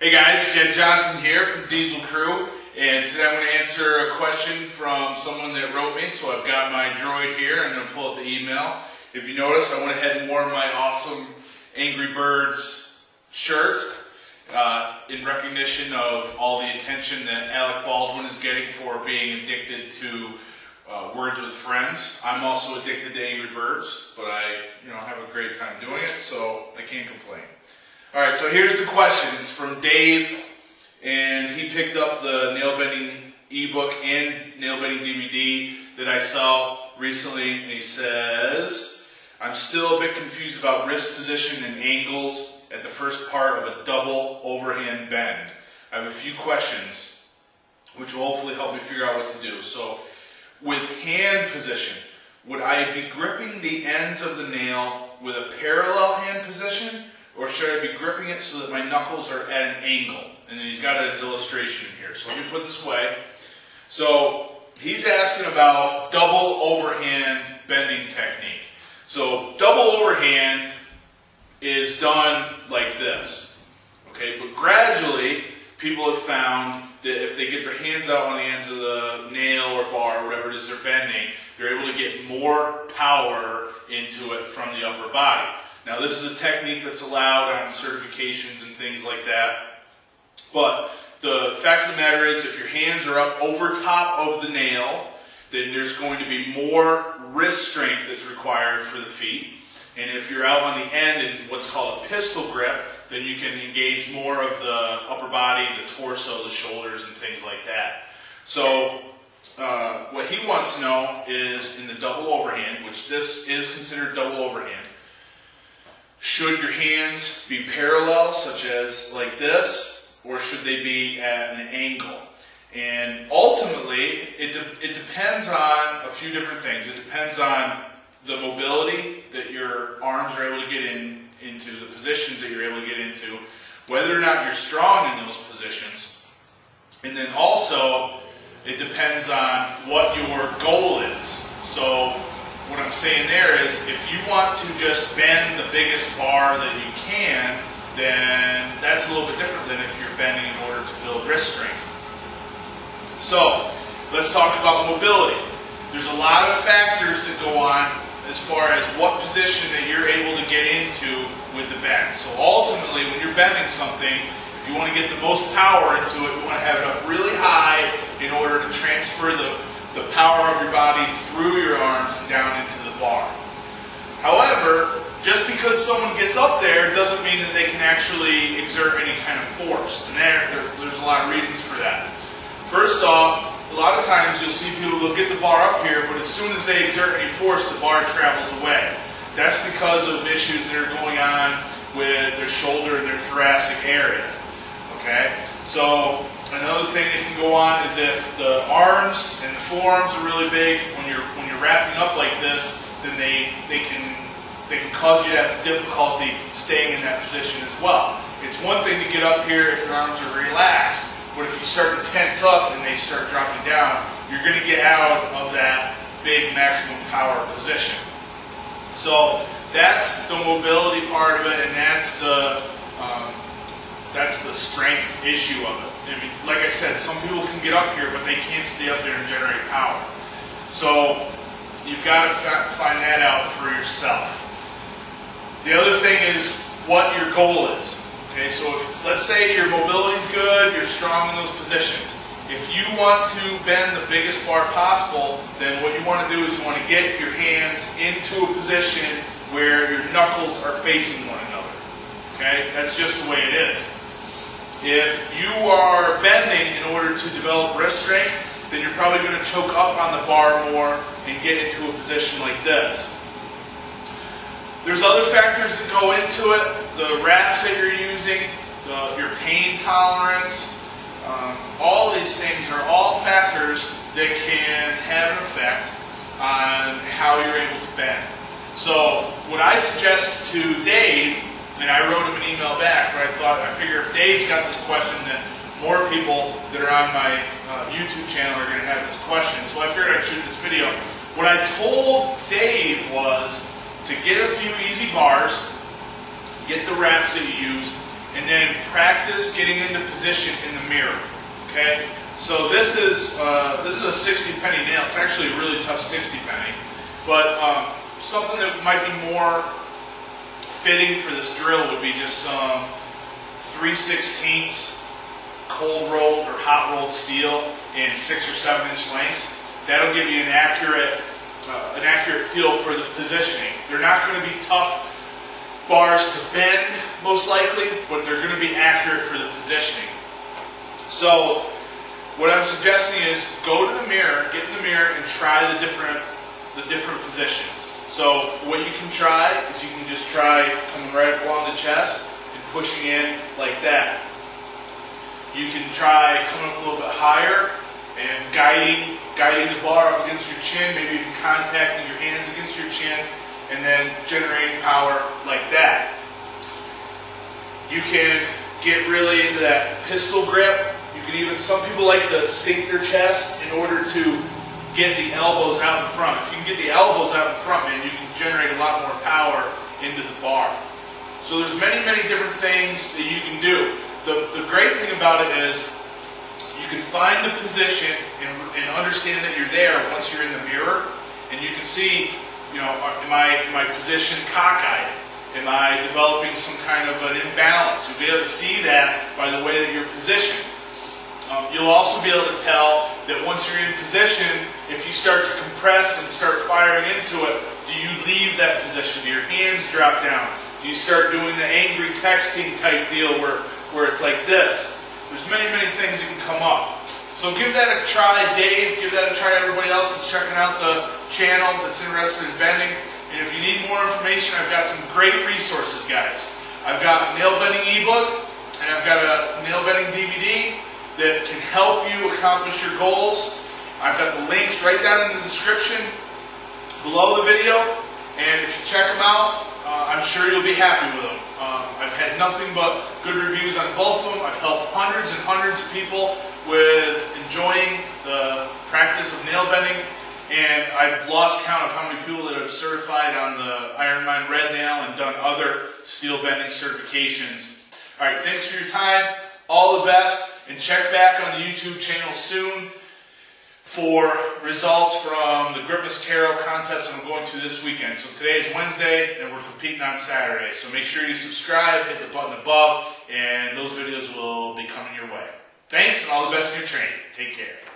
Hey guys, Jed Johnson here from Diesel Crew, and today I'm going to answer a question from someone that wrote me. So I've got my droid here. I'm going to pull up the email. If you notice, I went ahead and wore my awesome Angry Birds shirt in recognition of all the attention that Alec Baldwin is getting for being addicted to words with friends. I'm also addicted to Angry Birds, but I have a great time doing it, so I can't complain. Alright, so here's the question. It's from Dave, and he picked up the nail bending ebook and nail bending DVD that I saw recently, and he says, I'm still a bit confused about wrist position and angles at the first part of a double overhand bend. I have a few questions which will hopefully help me figure out what to do. So, with hand position, would I be gripping the ends of the nail with a parallel hand position, or should I be gripping it so that my knuckles are at an angle? And then he's got an illustration here. So let me put this away. So he's asking about double overhand bending technique. So double overhand is done like this. Okay, but gradually people have found that if they get their hands out on the ends of the nail or bar or whatever it is they're bending, they're able to get more power into it from the upper body. Now this is a technique that's allowed on certifications and things like that, but the fact of the matter is if your hands are up over top of the nail, then there's going to be more wrist strength that's required for the feet, and if you're out on the end in what's called a pistol grip, then you can engage more of the upper body, the torso, the shoulders, and things like that. So what he wants to know is in the double overhand, which this is considered double overhand, should your hands be parallel, such as like this, or should they be at an angle? And ultimately, it depends on a few different things. It depends on the mobility that your arms are able to get into, the positions that you're able to get into, whether or not you're strong in those positions, and then also it depends on what your goal is. So what I'm saying there is, if you want to just bend the biggest bar that you can, then that's a little bit different than if you're bending in order to build wrist strength. So, let's talk about mobility. There's a lot of factors that go on as far as what position that you're able to get into with the bend. So ultimately, when you're bending something, if you want to get the most power into it, you want to have it up really high in order to transfer the power of your body through your arms and down into the bar. However, just because someone gets up there doesn't mean that they can actually exert any kind of force. And there's a lot of reasons for that. First off, a lot of times you'll see people who'll get the bar up here, but as soon as they exert any force, the bar travels away. That's because of issues that are going on with their shoulder and their thoracic area. Okay? So another thing that can go on is if the arms and the forearms are really big, when you're wrapping up like this, then they can cause you to have difficulty staying in that position as well. It's one thing to get up here if your arms are relaxed, but if you start to tense up and they start dropping down, you're going to get out of that big maximum power position. So that's the mobility part of it, and that's the strength issue of it. I mean, like I said, some people can get up here, but they can't stay up there and generate power. So you've got to find that out for yourself. The other thing is what your goal is. Okay, so let's say your mobility's good, you're strong in those positions. If you want to bend the biggest bar possible, then what you want to do is you want to get your hands into a position where your knuckles are facing one another. Okay, that's just the way it is. If you are bending in order to develop wrist strength, then you're probably going to choke up on the bar more and get into a position like this. There's other factors that go into it, the wraps that you're using, your pain tolerance, all of these things are all factors that can have an effect on how you're able to bend. So what I suggest to Dave, and I wrote him an email back, but I figure if Dave's got this question, then more people that are on my YouTube channel are going to have this question. So I figured I'd shoot this video. What I told Dave was to get a few easy bars, get the wraps that you use, and then practice getting into position in the mirror. Okay, so this is a 60 penny nail. It's actually a really tough 60 penny, but something that might be more fitting for this drill would be just some 3/16 cold rolled or hot rolled steel in 6 or 7 inch lengths. That'll give you an accurate feel for the positioning. They're not going to be tough bars to bend, most likely, but they're going to be accurate for the positioning. So what I'm suggesting is go to the mirror, get in the mirror, and try the different positions. So what you can try is you can just try coming right along the chest and pushing in like that. You can try coming up a little bit higher and guiding the bar up against your chin, maybe even contacting your hands against your chin, and then generating power like that. You can get really into that pistol grip. You can even, some people like to sink their chest in order to get the elbows out in front. If you can get the elbows out in front, man, you can generate a lot more power into the bar. So there's many different things that you can do. The great thing about it is you can find the position and understand that you're there once you're in the mirror, and you can see, you know, am I positioned cockeyed? Am I developing some kind of an imbalance? You'll be able to see that by the way that you're positioned. You'll also be able to tell that once you're in position, if you start to compress and start firing into it, do you leave that position? Do your hands drop down? Do you start doing the angry texting type deal where it's like this? There's many things that can come up. So give that a try, Dave. Give that a try, everybody else that's checking out the channel that's interested in bending. And if you need more information, I've got some great resources, guys. I've got a nail bending ebook, and I've got a nail bending DVD that can help you accomplish your goals. I've got the links right down in the description below the video, and if you check them out, I'm sure you'll be happy with them. I've had nothing but good reviews on both of them. I've helped hundreds and hundreds of people with enjoying the practice of nail bending, and I've lost count of how many people that have certified on the Iron Mind Red Nail and done other steel bending certifications. Alright, thanks for your time. All the best, and check back on the YouTube channel soon for results from the Gripness Carol contest I'm going to this weekend. So today is Wednesday, and we're competing on Saturday. So make sure you subscribe, hit the button above, and those videos will be coming your way. Thanks, and all the best in your training. Take care.